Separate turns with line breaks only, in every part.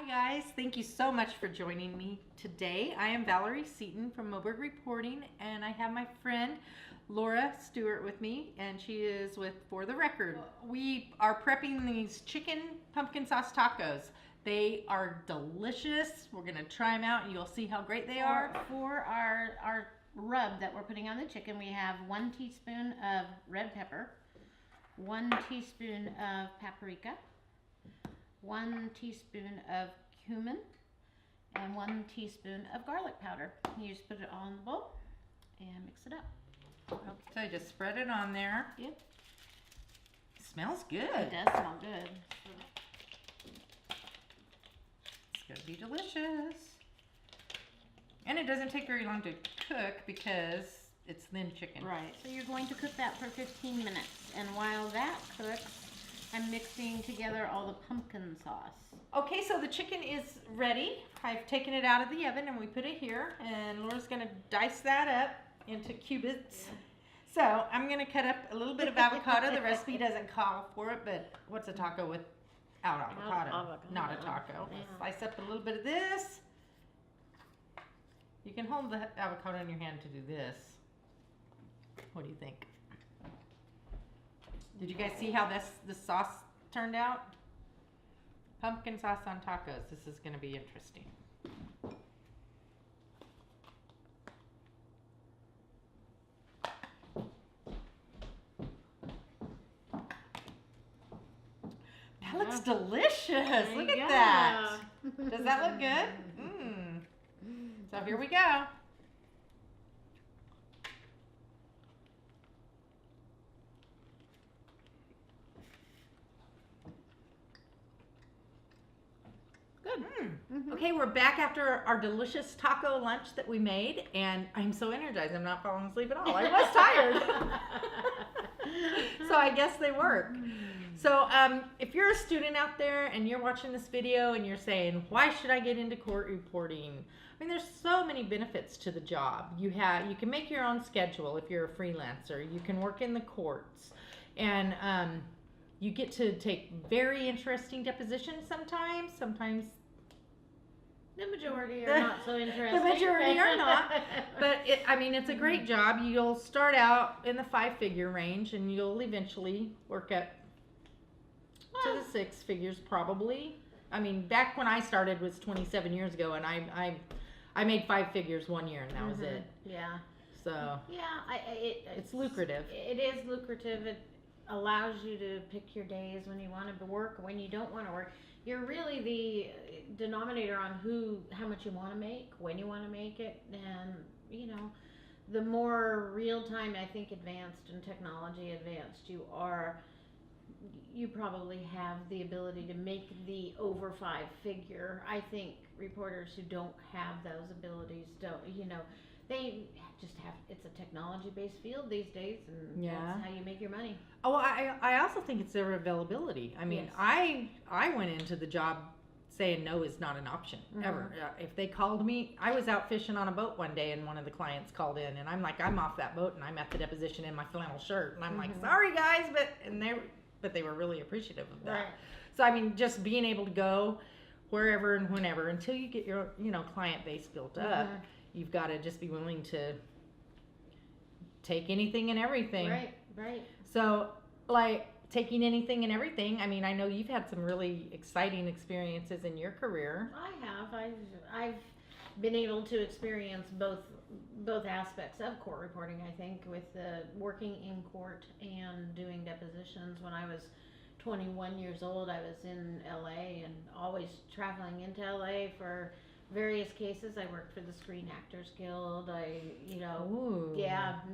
guys, thank you so much for joining me today. I am Valerie Seaton from Moberg Reporting, and I have my friend Laura Stewart with me, and she is with For the Record. We are prepping these chicken pumpkin sauce tacos. They are delicious. We're gonna try them out and you'll see how great they are.
For our rub that we're putting on the chicken, we have 1 teaspoon of red pepper, 1 teaspoon of paprika, 1 teaspoon of cumin, and 1 teaspoon of garlic powder. You just put it all in the bowl and mix it up.
So just spread it on there.
Yep.
It smells good.
It does smell good.
It's gonna be delicious. And it doesn't take very long to cook because it's thin chicken.
Right. So you're going to cook that for 15 minutes. And while that cooks, I'm mixing together all the pumpkin sauce.
Okay, so the chicken is ready. I've taken it out of the oven and we put it here. And Laura's gonna dice that up into cubits. Yeah. So I'm gonna cut up a little bit of avocado. The recipe doesn't call for it, but what's a taco without avocado? Not a taco. Yeah. Slice up a little bit of this. You can hold the avocado in your hand to do this. What do you think? Did you guys see how this sauce turned out? Pumpkin sauce on tacos. This is going to be interesting. That looks delicious. Look at that. Does that look good? So here we go.
Good.
Okay, we're back after our delicious taco lunch that we made, and I'm so energized. I'm not falling asleep at all. I was tired. So I guess they work. So if you're a student out there and you're watching this video and you're saying, why should I get into court reporting? I mean, there's so many benefits to the job. You can make your own schedule if you're a freelancer. You can work in the courts, and you get to take very interesting depositions sometimes. Sometimes
the majority are not so interesting.
The majority are not. But it's a great job. You'll start out in the 5-figure range, and you'll eventually work up to the 6 figures probably. I mean, back when I started was 27 years ago, and I made 5 figures 1 year, and that was it.
Yeah.
So
yeah,
it's lucrative.
It is lucrative. It allows you to pick your days when you want to work, when you don't want to work. You're really the denominator on how much you want to make, when you want to make it, and the more real time I think advanced and technology advanced you are, you probably have the ability to make the over 5-figure. I think reporters who don't have those abilities they just have, it's a technology-based field these days, and that's how you make your money.
Oh, I also think it's their availability. I mean, yes. I went into the job saying no is not an option, ever. If they called me, I was out fishing on a boat one day, and one of the clients called in, and I'm like, I'm off that boat, and I'm at the deposition in my flannel shirt, and I'm like, sorry guys, but they were really appreciative of that. Right. So I mean, just being able to go wherever and whenever until you get your client base built up. You've got to just be willing to take anything and everything.
Right.
So, like, taking anything and everything, I mean, I know you've had some really exciting experiences in your career.
I have. I've been able to experience both aspects of court reporting, I think, with working in court and doing depositions. When I was 21 years old, I was in LA and always traveling into LA for various cases. I worked for the Screen Actors Guild. I,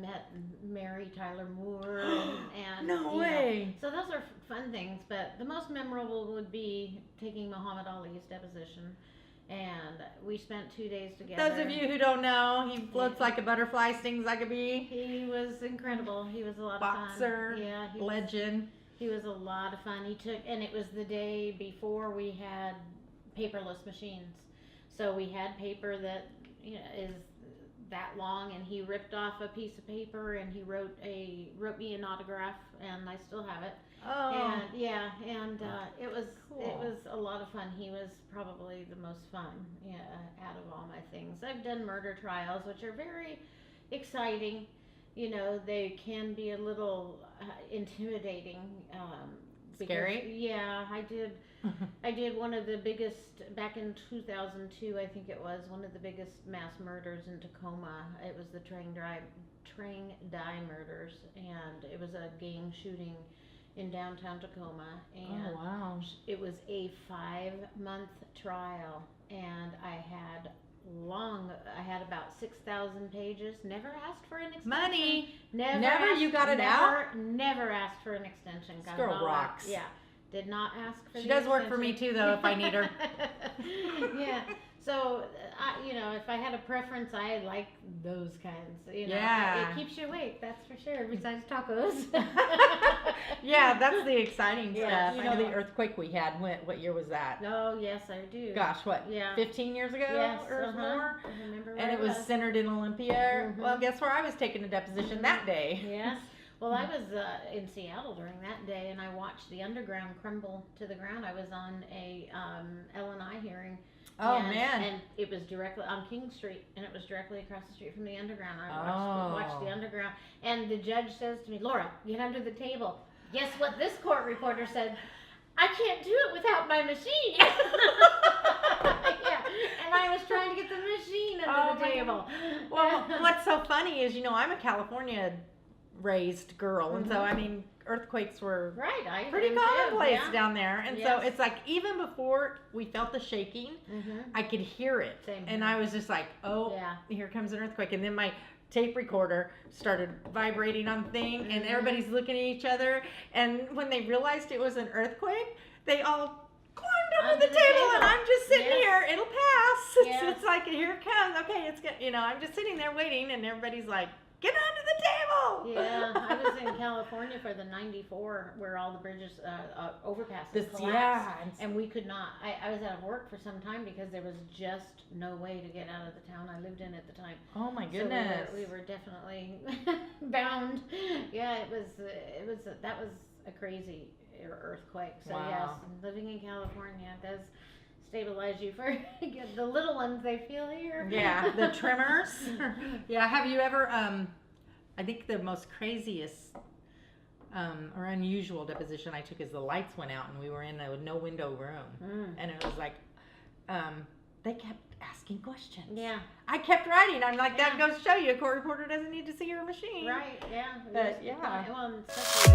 met Mary Tyler Moore and
no way.
So those are fun things, but the most memorable would be taking Muhammad Ali's deposition. And we spent 2 days together.
Those of you who don't know, he floats like a butterfly, stings like a bee.
He was incredible. He was a lot of fun.
Boxer, legend.
He was a lot of fun. And it was the day before we had paperless machines. So we had paper that is that long, and he ripped off a piece of paper and he wrote me an autograph, and I still have it.
Oh.
And it was
Cool.
a lot of fun. He was probably the most fun out of all my things. I've done murder trials, which are very exciting. You know, they can be a little intimidating.
Scary?
Yeah, I did. I did one of the biggest, back in 2002, I think it was, one of the biggest mass murders in Tacoma. It was the train die murders, and it was a gang shooting in downtown Tacoma, and
Oh, wow.
it was a 5-month trial, and I had about 6,000 pages. Never asked for an extension.
Money.
Never
Never? You got it out?
Never asked for an extension.
This
Got
girl
it all out.
rocks.
Yeah. Did not ask for
She
the
does work for me
extension.
too, though, if I need her.
Yeah. So, if I had a preference, I like those kinds.
Yeah.
It keeps you awake, that's for sure, besides tacos.
Yeah, that's the exciting
Yeah,
stuff.
I
I know
know.
the earthquake we had. What year was that?
Oh, yes, I do.
Gosh, what?
Yeah.
15 years ago
Yes,
or more?
I remember
And
where
it was centered in Olympia.
Mhm.
Well, guess where I was taking a deposition that day?
Yes. Well, I was in Seattle during that day, and I watched the underground crumble to the ground. I was on a L&I hearing.
Oh,
and,
man.
And it was directly on King Street, and it was directly across the street from the underground. I watched the underground, and the judge says to me, "Laura, get under the table." Guess what this court reporter said? "I can't do it without my machine." Yeah, and I was trying to get the machine under the table.
Well, what's so funny is, I'm a California raised girl, and so,
Mhm.
I mean, earthquakes were
Right, I
pretty
am too,
commonplace
yeah.
down there. And so
Yes.
it's like, even before we felt the shaking,
Mhm.
I could hear it.
Same
And
here.
I was just like, oh,
Yeah.
here comes an earthquake. And then my tape recorder started vibrating on thing, and
Mhm.
everybody's looking at each other. And when they realized it was an earthquake, they all climbed under
Under
the
the
table, and
table.
I'm just sitting
Yes.
here. It'll pass.
Yes.
It's like, here it comes. Okay, it's good. I'm just sitting there waiting, and everybody's like, get under the table.
Yeah, I was in California for the 94, where all the bridges, overpasses collapsed.
Yeah.
And we could not, I was out of work for some time because there was just no way to get out of the town I lived in at the time.
Oh my
So
goodness.
we were definitely bound. Yeah, that was a crazy earthquake. So
Wow.
yes, living in California does stabilize you for the little ones they feel here.
Yeah, the tremors. Yeah, have you ever, I think the most craziest or unusual deposition I took is the lights went out and we were in a no window room.
Mm.
And it was like, they kept asking questions.
Yeah.
I kept writing. I'm like, that
Yeah.
goes to show you a court reporter doesn't need to see your machine.
Right, yeah.
But, yeah.
Well, especially